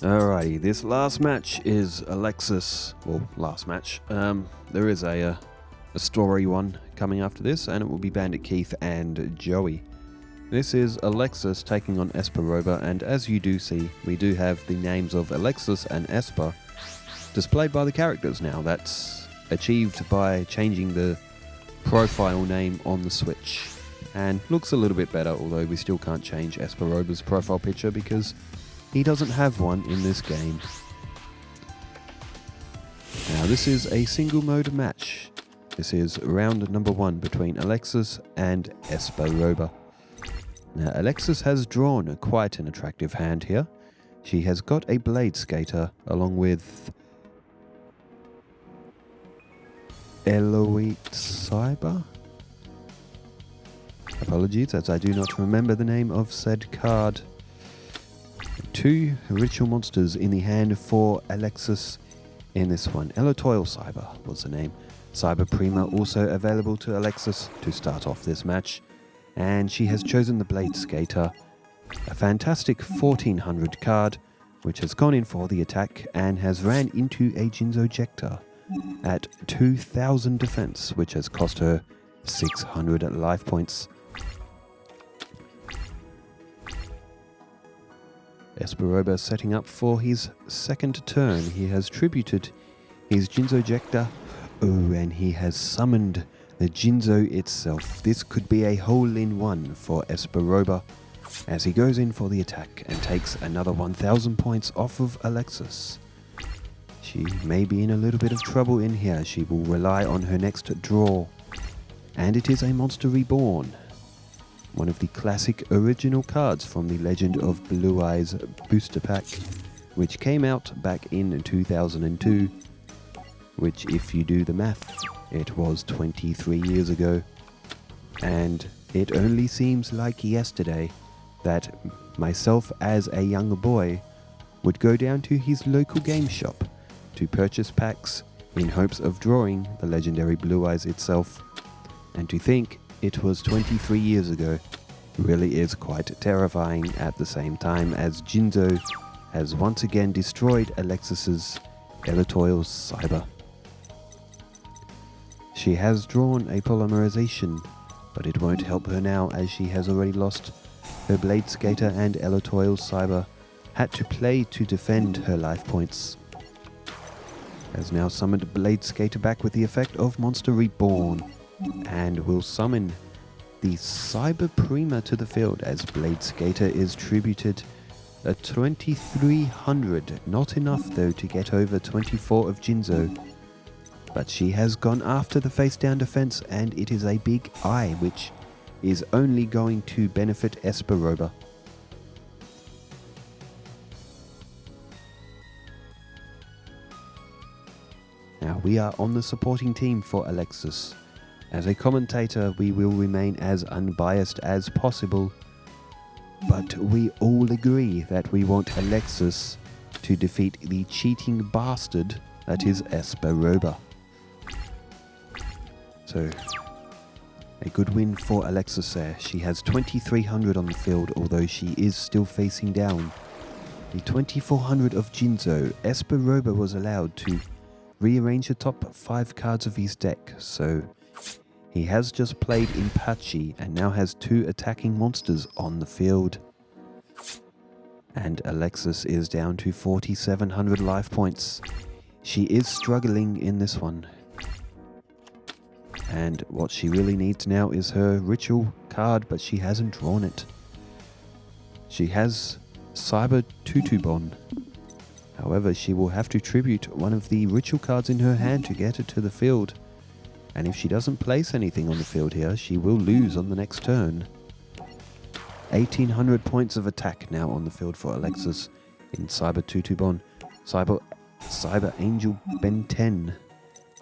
Alrighty, this last match is Alexis. Well, last match. There is a story one coming after this, and it will be Bandit Keith and Joey. This is Alexis taking on Espa Roba, and as you do see, we do have the names of Alexis and Espa displayed by the characters now. That's achieved by changing the profile name on the Switch, and looks a little bit better, although we still can't change Espa Roba's profile picture because he doesn't have one in this game. Now this is a single mode match. This is round number 1 between Alexis and Espa Roba. Now Alexis has drawn quite an attractive hand here. She has got a Blade Skater along with Eloite Cyber. Apologies as I do not remember the name of said card. 2 ritual monsters in the hand for Alexis in this one. Elotoil Cyber was the name. Cyber Prima also available to Alexis to start off this match. And she has chosen the Blade Skater, a fantastic 1400 card, which has gone in for the attack and has ran into a yugioh Jector at 2000 defense, which has cost her 600 life points. Espa Roba setting up for his second turn. He has tributed his yugioh Jector. Oh, and he has summoned the yugioh itself. This could be a hole-in-one for Espa Roba as he goes in for the attack and takes another 1000 points off of Alexis. She may be in a little bit of trouble in here. She will rely on her next draw. And it is a Monster Reborn. One of the classic original cards from the Legend of Blue Eyes booster pack, which came out back in 2002, which if you do the math, it was 23 years ago. And it only seems like yesterday that myself as a younger boy would go down to his local game shop to purchase packs in hopes of drawing the legendary Blue Eyes itself. And to think it was 23 years ago really is quite terrifying at the same time, as yugioh has once again destroyed Alexis's Elotoil Cyber. She has drawn a polymerization, but it won't help her now as she has already lost her Blade Skater, and Elotoil Cyber had to play to defend her life points. Has now summoned Blade Skater back with the effect of Monster Reborn, and will summon the Cyber Prima to the field as Blade Skater is tributed at 2300. Not enough though to get over 24 of yugioh, but she has gone after the face down defense, and it is a big eye which is only going to benefit Espa Roba. Now we are on the supporting team for Alexis. As a commentator, we will remain as unbiased as possible, but we all agree that we want Alexis to defeat the cheating bastard that is Espa Roba. So, a good win for Alexis there. She has 2300 on the field, although she is still facing down the 2400 of yugioh. Espa Roba was allowed to rearrange the top 5 cards of his deck, so he has just played Impachi and now has 2 attacking monsters on the field. And Alexis is down to 4700 life points. She is struggling in this one. And what she really needs now is her ritual card, but she hasn't drawn it. She has Cyber Tutubon. However, she will have to tribute one of the ritual cards in her hand to get it to the field. And if she doesn't place anything on the field here, she will lose on the next turn. 1800 points of attack now on the field for Alexis in Cyber Tutubon. Cyber Angel Ben 10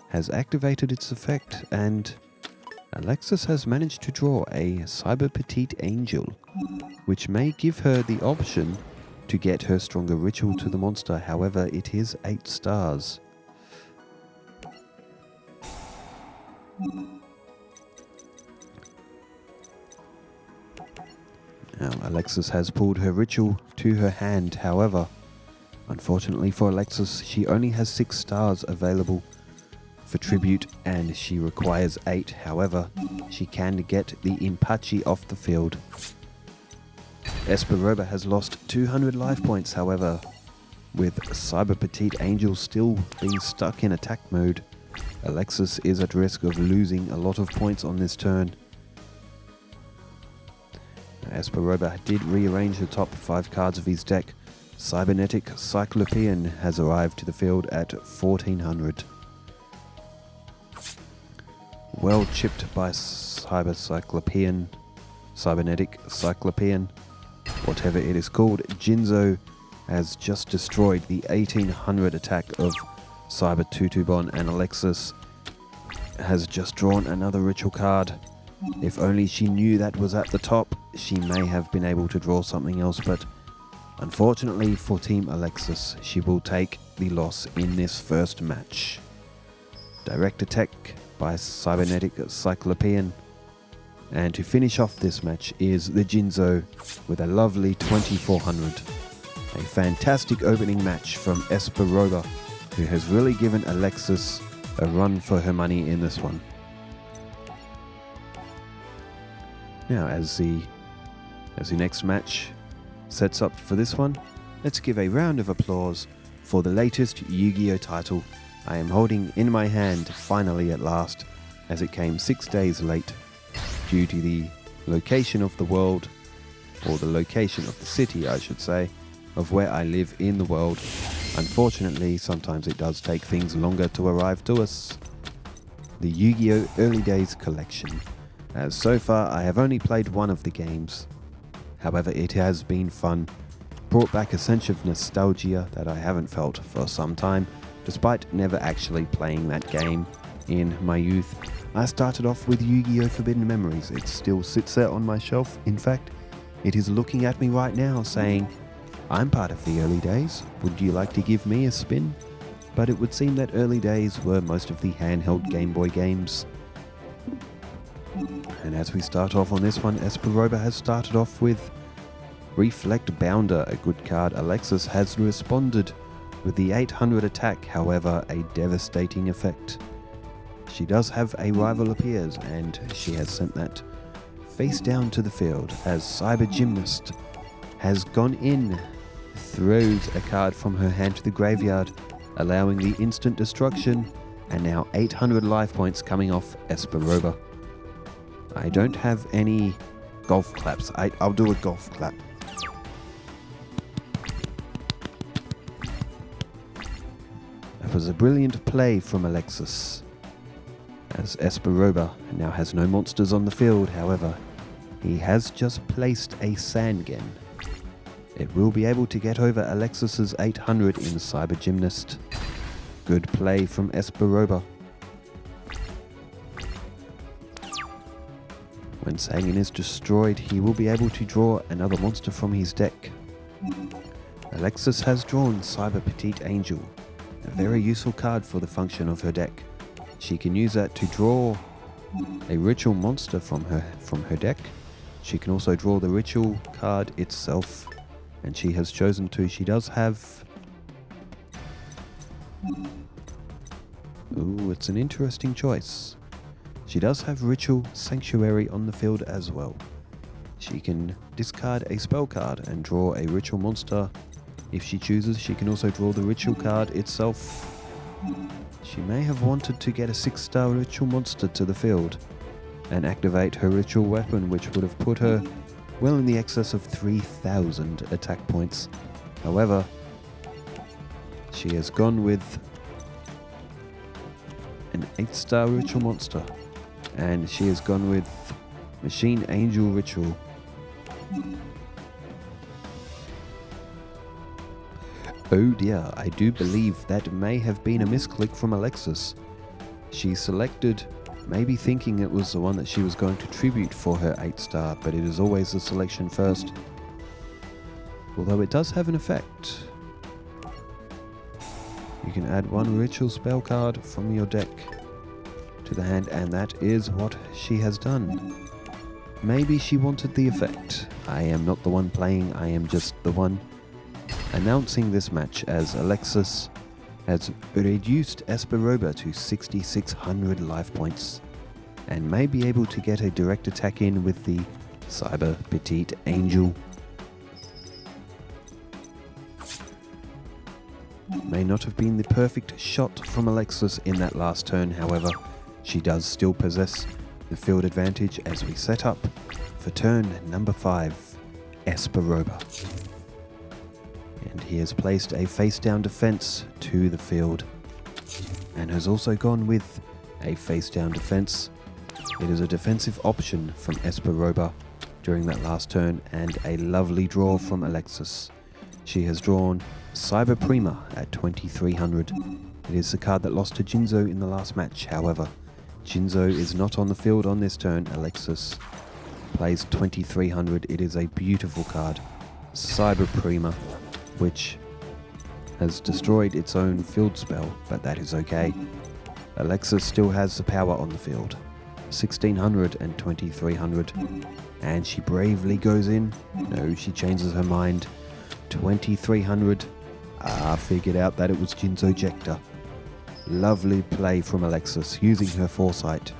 has activated its effect, and Alexis has managed to draw a Cyber Petite Angel, which may give her the option to get her stronger ritual to the monster. However, it is 8 stars. Now, Alexis has pulled her ritual to her hand. However, Unfortunately for Alexis, she only has 6 stars available for tribute and she requires 8. However, she can get the Impachi off the field. Espa Roba has lost 200 life points, however, with Cyber Petite Angel still being stuck in attack mode. Alexis is at risk of losing a lot of points on this turn. Espa Roba did rearrange the top 5 cards of his deck. Cybernetic Cyclopean has arrived to the field at 1400. Well chipped by Cybernetic Cyclopean, whatever it is called. Jinzo has just destroyed the 1800 attack of Cyber Tutubon, and Alexis has just drawn another ritual card. If only she knew that was at the top, she may have been able to draw something else, but unfortunately for Team Alexis, she will take the loss in this first match. Direct attack by Cybernetic Cyclopean. And to finish off this match is the Jinzo with a lovely 2400. A fantastic opening match from Espa Roba, who has really given Alexis a run for her money in this one. Now, as the next match sets up for this one, let's give a round of applause for the latest Yu-Gi-Oh title I am holding in my hand finally at last, as it came 6 days late due to the location of the world, or the location of the city I should say, of where I live in the world. Unfortunately, sometimes it does take things longer to arrive to us. The Yu-Gi-Oh! Early Days Collection, as so far I have only played one of the games. However, it has been fun, brought back a sense of nostalgia that I haven't felt for some time, despite never actually playing that game in my youth. I started off with Yu-Gi-Oh! Forbidden Memories. It still sits there on my shelf. In fact, it is looking at me right now saying, "I'm part of the early days. Would you like to give me a spin?" But it would seem that early days were most of the handheld Game Boy games. And as we start off on this one, Espa Roba has started off with Reflect Bounder, a good card. Alexis has responded with the 800 attack, however, a devastating effect. She does have a Rival Appears, and she has sent that face down to the field as Cyber Gymnast has gone in, throws a card from her hand to the graveyard, allowing the instant destruction, and now 800 life points coming off Espa Roba. I don't have any golf claps. I'll do a golf clap. That was a brilliant play from Alexis, as Espa Roba now has no monsters on the field. However, he has just placed a Sangen. It will be able to get over Alexis's 800 in Cyber Gymnast. Good play from Espa Roba. When Sangen is destroyed, he will be able to draw another monster from his deck. Alexis has drawn Cyber Petite Angel, a very useful card for the function of her deck. She can use that to draw a ritual monster from her deck. She can also draw the ritual card itself, and she has chosen to. She does have... Ooh, it's an interesting choice. She does have Ritual Sanctuary on the field as well. She can discard a spell card and draw a ritual monster. If she chooses, she can also draw the ritual card itself. She may have wanted to get a 6-star ritual monster to the field and activate her ritual weapon, which would have put her well in the excess of 3,000 attack points. However, she has gone with an 8-star ritual monster, and she has gone with Machine Angel Ritual. Oh dear, I do believe that may have been a misclick from Alexis. She selected, maybe thinking it was the one that she was going to tribute for her 8-star, but it is always the selection first. Although it does have an effect. You can add one ritual spell card from your deck to the hand, and that is what she has done. Maybe she wanted the effect. I am not the one playing, I am just the one announcing this match as Alexis has reduced Espa Roba to 6,600 life points and may be able to get a direct attack in with the Cyber Petite Angel. May not have been the perfect shot from Alexis in that last turn, however, she does still possess the field advantage as we set up for turn number 5, Espa Roba. And he has placed a face-down defense to the field and has also gone with a face-down defense. It is a defensive option from Espa Roba during that last turn and a lovely draw from Alexis. She has drawn Cyber Prima at 2,300. It is the card that lost to Jinzo in the last match. However, Jinzo is not on the field on this turn. Alexis plays 2,300. It is a beautiful card. Cyber Prima, which has destroyed its own field spell, but that is okay. Alexis still has the power on the field. 1,600 and 2,300. And she bravely goes in. No, she changes her mind. 2,300. Figured out that it was Jinzo Jecta. Lovely play from Alexis, using her foresight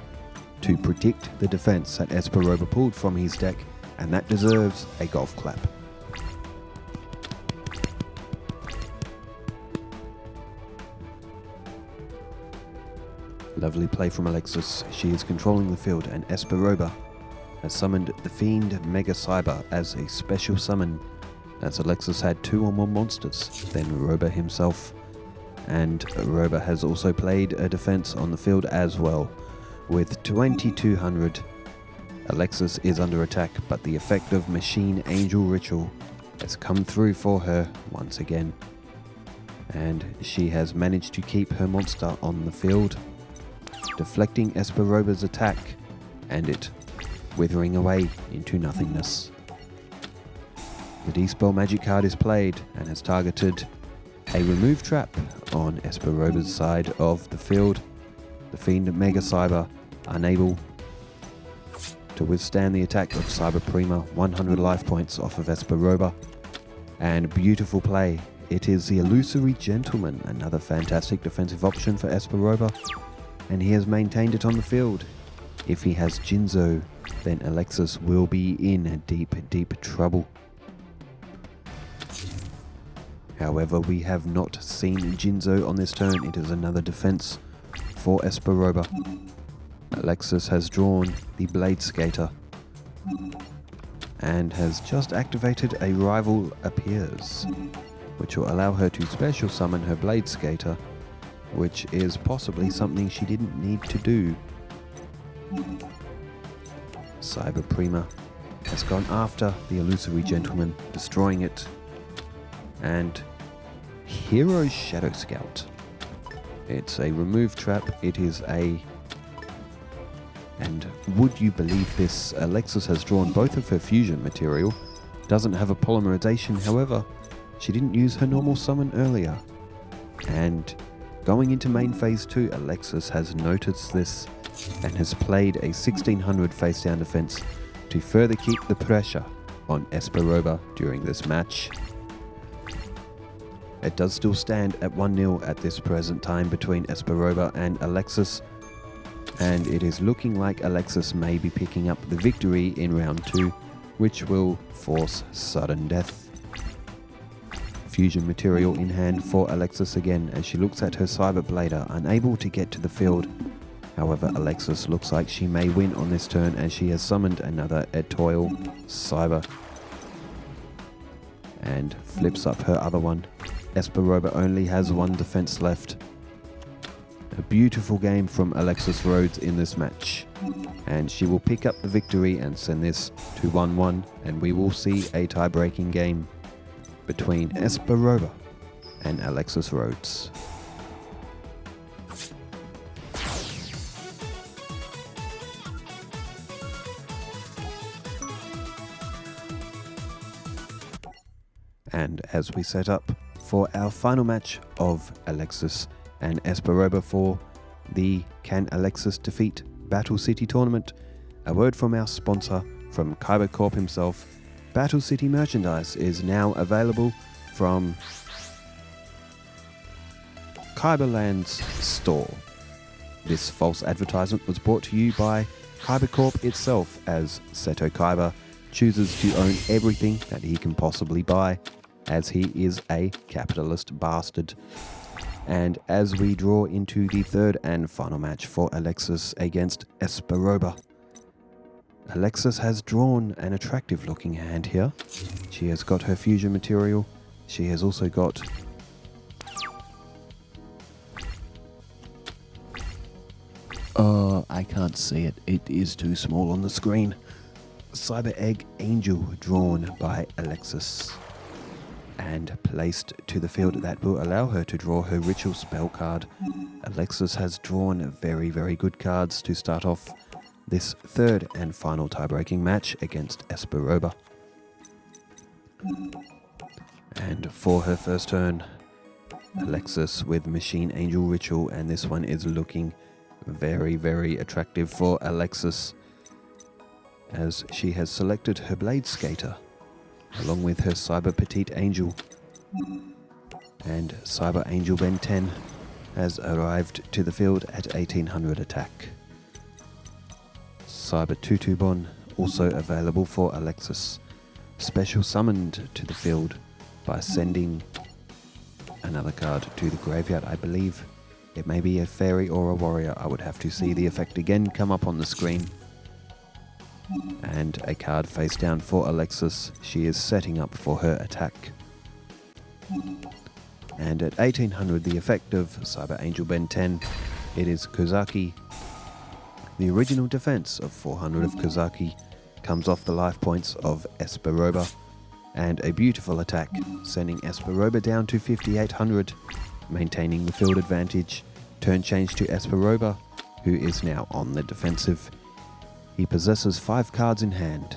to predict the defense that Espa Roba pulled from his deck, and that deserves a golf clap. Lovely play from Alexis. She is controlling the field, and Espa Roba has summoned the Fiend Mega Cyber as a special summon, as Alexis had 2 or more monsters than Roba himself. And Roba has also played a defense on the field as well. With 2,200, Alexis is under attack, but the effect of Machine Angel Ritual has come through for her once again. And she has managed to keep her monster on the field, deflecting Espa Roba's attack and it withering away into nothingness. The Dispel Magic card is played and has targeted a remove trap on Espa Roba's side of the field. The Fiend Mega Cyber unable to withstand the attack of Cyber Prima. 100 life points off of Espa Roba. And beautiful play. It is the Illusory Gentleman, another fantastic defensive option for Espa Roba, and he has maintained it on the field. If he has Jinzo, then Alexis will be in deep, deep trouble. However, we have not seen Jinzo on this turn. It is another defense for Espa Roba. Alexis has drawn the Blade Skater and has just activated a Rival Appears, which will allow her to special summon her Blade Skater, which is possibly something she didn't need to do. Cyber Prima has gone after the Illusory Gentleman, destroying it. And Hero's Shadow Scout. It's a remove trap. It is a... And would you believe this? Alexis has drawn both of her fusion material. Doesn't have a polymerization, however, she didn't use her normal summon earlier. And going into main phase 2, Alexis has noticed this and has played a 1,600 face down defense to further keep the pressure on Espa Roba during this match. It does still stand at 1-0 at this present time between Espa Roba and Alexis, and it is looking like Alexis may be picking up the victory in round 2, which will force sudden death. Fusion material in hand for Alexis again as she looks at her Cyber Blader, unable to get to the field. However, Alexis looks like she may win on this turn as she has summoned another Etoile Cyber and flips up her other one. Espa Roba only has 1 defense left. A beautiful game from Alexis Rhodes in this match, and she will pick up the victory and send this to 1-1, and we will see a tie-breaking game between Espa Roba and Alexis Rhodes. And as we set up for our final match of Alexis and Espa Roba for the Can Alexis Defeat Battle City tournament, a word from our sponsor, from Kyber Corp himself. Battle City merchandise is now available from Kyberland's store. This false advertisement was brought to you by Kyber Corp itself, as Seto Kyber chooses to own everything that he can possibly buy, as he is a capitalist bastard. And as we draw into the third and final match for Alexis against Espa Roba, Alexis has drawn an attractive looking hand here. She has got her fusion material. She has also got I can't see it. It is too small on the screen. Cyber Egg Angel drawn by Alexis and placed to the field that will allow her to draw her ritual spell card. Alexis has drawn very, very good cards to start off this third and final tie-breaking match against Espa Roba. And for her first turn, Alexis with Machine Angel Ritual, and this one is looking very, very attractive for Alexis, as she has selected her Blade Skater along with her Cyber Petite Angel, and Cyber Angel Ben 10 has arrived to the field at 1800 attack. Cyber Tutubon also available for Alexis, special summoned to the field by sending another card to the graveyard. I believe it may be a fairy or a warrior. I would have to see the effect again come up on the screen. And a card face down for Alexis. She is setting up for her attack. And at 1800, the effect of Cyber Angel Ben 10, it is Kozaki. The original defense of 400 of Kozaki comes off the life points of Espa Roba, and a beautiful attack, sending Espa Roba down to 5800, maintaining the field advantage. Turn change to Espa Roba, who is now on the defensive. He possesses 5 cards in hand,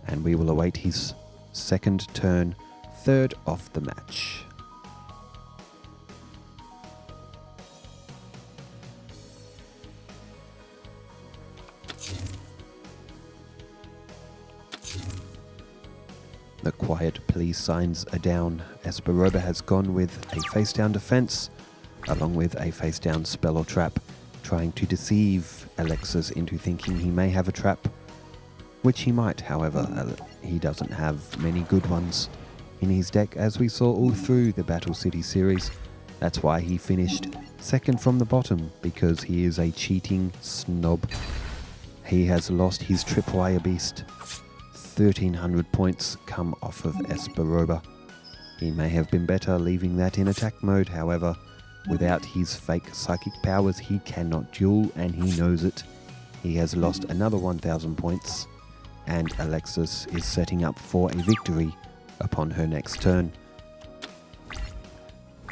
and we will await his second turn, third of the match. The quiet please signs are down. Espa Roba has gone with a face down defense, along with a face down spell or trap, trying to deceive Alexis into thinking he may have a trap, which he might. However, he doesn't have many good ones in his deck, as we saw all through the Battle City series. That's why he finished second from the bottom, because he is a cheating snob. He has lost his Tripwire Beast. 1300 points come off of Espa Roba. He may have been better leaving that in attack mode, however, without his fake psychic powers he cannot duel, and he knows it. He has lost another 1000 points, and Alexis is setting up for a victory upon her next turn.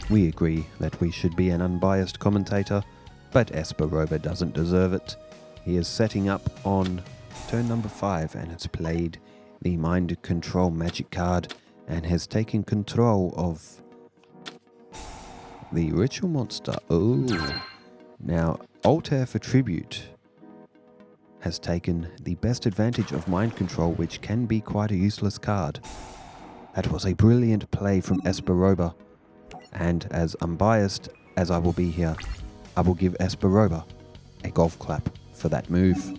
We agree that we should be an unbiased commentator, but Espa Roba doesn't deserve it. He is setting up on turn number 5 and has played the Mind Control magic card and has taken control of the Ritual Monster. Oh, now Altair for Tribute has taken the best advantage of Mind Control, which can be quite a useless card. That was a brilliant play from Espa Roba, and as unbiased as I will be here, I will give Espa Roba a golf clap for that move.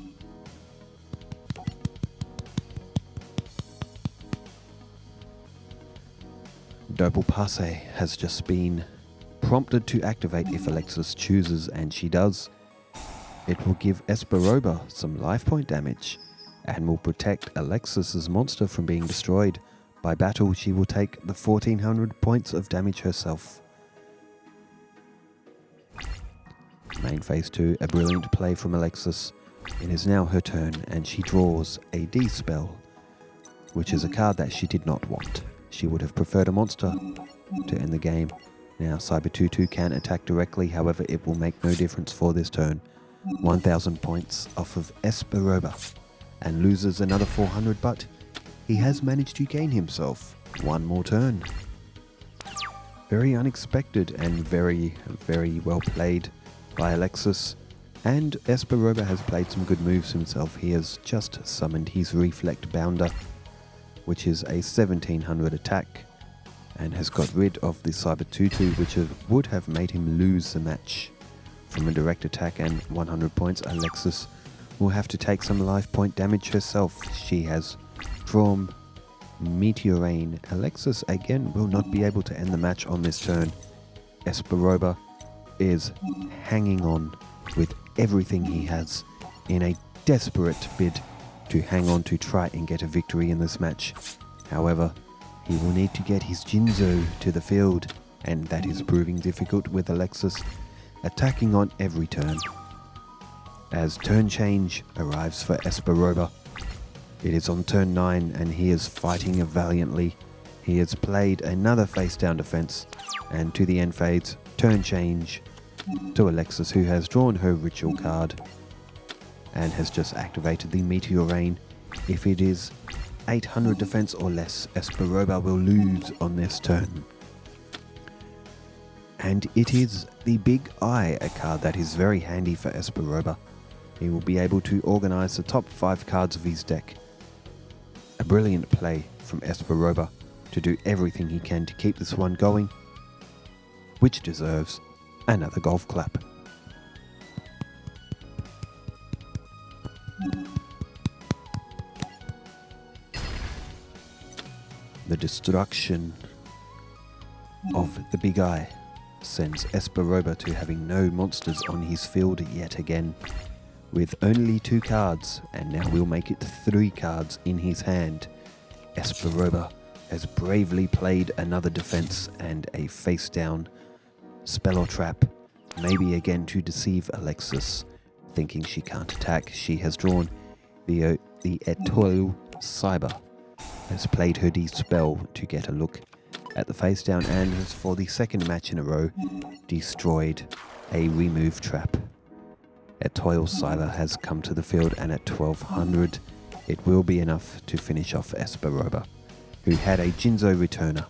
Double Passe has just been prompted to activate if Alexis chooses, and she does. It will give Espa Roba some life point damage and will protect Alexis's monster from being destroyed. By battle, she will take the 1400 points of damage herself. Main phase 2, a brilliant play from Alexis. It is now her turn, and she draws a D-Spell, which is a card that she did not want. She would have preferred a monster to end the game. Now Cyber 2-2 can attack directly, however it will make no difference for this turn. 1000 points off of Espa Roba, and loses another 400, but he has managed to gain himself one more turn. Very unexpected and very, very well played by Alexis. And Espa Roba has played some good moves himself. He has just summoned his Reflect Bounder, which is a 1700 attack. and has got rid of the Cyber 2-2, which would have made him lose the match. From a direct attack and 100 points, Alexis will have to take some life point damage herself. She has drawn Meteor Rain. Alexis again will not be able to end the match on this turn. Espa Roba is hanging on with everything he has in a desperate bid to hang on to try and get a victory in this match. However, he will need to get his Yugioh to the field, and that is proving difficult with Alexis attacking on every turn. As turn change arrives for Espa Roba, it is on turn 9 and he is fighting valiantly. He has played another face down defense, and to the end fades, turn change to Alexis, who has drawn her ritual card and has just activated the Meteor Rain. If it is 800 defense or less, Espa Roba will lose on this turn. And it is the Big Eye, a card that is very handy for Espa Roba. He will be able to organize the top 5 cards of his deck. A brilliant play from Espa Roba to do everything he can to keep this one going, which deserves another golf clap. The destruction of the Big Eye sends Espa Roba to having no monsters on his field yet again, with only 2 cards, and now we'll make it 3 cards in his hand. Espa Roba has bravely played another defense and a face down spell or trap, maybe again to deceive Alexis. Thinking she can't attack, she has drawn the Etoile Cyber, has played her Dispel to get a look at the face down, and has for the second match in a row destroyed a remove trap. Etoile Cyber has come to the field, and at 1200 it will be enough to finish off Espa Roba, who had a Yugioh returner,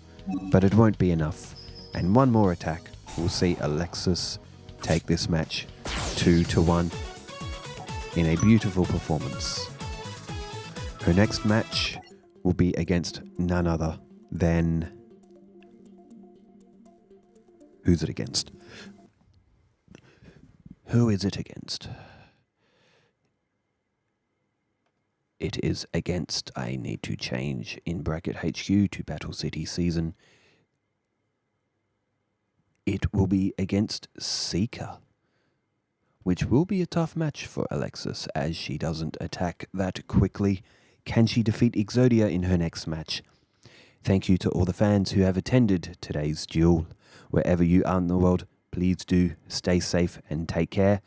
but it won't be enough, and one more attack will see Alexis take this match 2-1 in a beautiful performance. Her next match will be against none other than... Who's it against? Who is it against? It is against... I need to change in bracket HQ to Battle City Season. It will be against Seeker, which will be a tough match for Alexis as she doesn't attack that quickly. Can she defeat Exodia in her next match? Thank you to all the fans who have attended today's duel. Wherever you are in the world, please do stay safe and take care.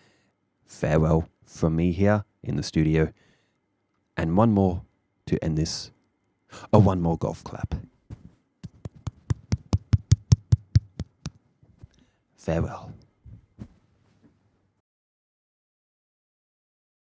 Farewell from me here in the studio. And one more to end this. Oh, one more golf clap. Farewell.